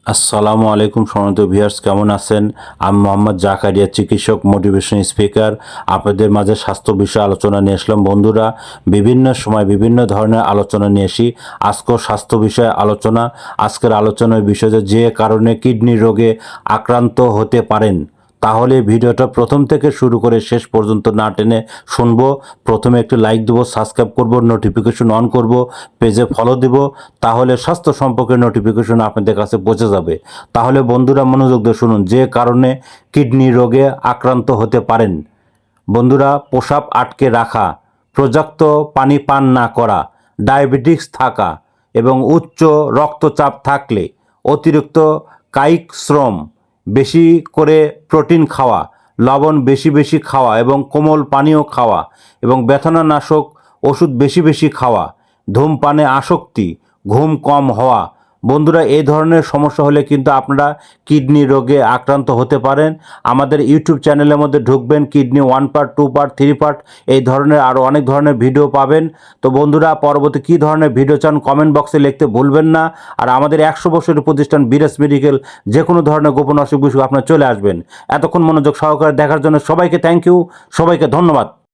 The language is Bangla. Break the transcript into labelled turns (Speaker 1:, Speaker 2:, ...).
Speaker 1: আসসালামু আলাইকুম সম্মানিত ভিউয়ার্স, কেমন আছেন? আমি মোহাম্মদ জাকারিয়া, চিকিৎসক, মোটিভেশন স্পিকার। আপনাদের মাঝে স্বাস্থ্য বিষয়ে আলোচনা নিয়ে আসলাম। বন্ধুরা, বিভিন্ন সময় বিভিন্ন ধরনের আলোচনা নিয়ে আসি। আজকেও স্বাস্থ্য বিষয়ে আলোচনা। আজকের আলোচনার বিষয় যে কারণে কিডনি রোগে আক্রান্ত হতে পারেন, তাহলে ভিডিওটা প্রথম থেকে শুরু করে শেষ পর্যন্ত না টেনে শুনবো। প্রথমে একটি লাইক দেবো, সাবস্ক্রাইব করব, নোটিফিকেশন অন করব, পেজে ফলো দেব, তাহলে স্বাস্থ্য সম্পর্কে নোটিফিকেশন আপনাদের কাছে পৌঁছে যাবে। তাহলে বন্ধুরা মনোযোগ দিয়ে শুনুন, যে কারণে কিডনি রোগে আক্রান্ত হতে পারেন। বন্ধুরা, প্রস্রাব আটকে রাখা, পর্যাপ্ত পানি পান না করা, ডায়াবেটিস থাকা এবং উচ্চ রক্তচাপ থাকলে, অতিরিক্ত কায়িক শ্রম, বেশি করে প্রোটিন খাওয়া, লবণ বেশি বেশি খাওয়া এবং কোমল পানীয় খাওয়া এবং ব্যথানাশক ওষুধ বেশি বেশি খাওয়া, ধূমপানে আসক্তি, ঘুম কম হওয়া। বন্ধুরা, এই ধরনের সমস্যা হলে কিন্তু আপনারা কিডনি রোগে আক্রান্ত হতে পারেন। আমাদের ইউটিউব চ্যানেলের মধ্যে ঢুকবেন, কিডনি 1 পার্ট, 2 পার্ট, 3 পার্ট, এই ধরনের আরও অনেক ধরনের ভিডিও পাবেন। তো বন্ধুরা, পরবর্তী কী ধরনের ভিডিও চান কমেন্ট বক্সে লিখতে ভুলবেন না। আর আমাদের 100 বছরের প্রতিষ্ঠান বিরাজ মেডিকেল, যে কোনো ধরনের গোপন অসুখ বিসুখ আপনারা চলে আসবেন। এতক্ষণ মনোযোগ সহকারে দেখার জন্য সবাইকে থ্যাংক ইউ, সবাইকে ধন্যবাদ।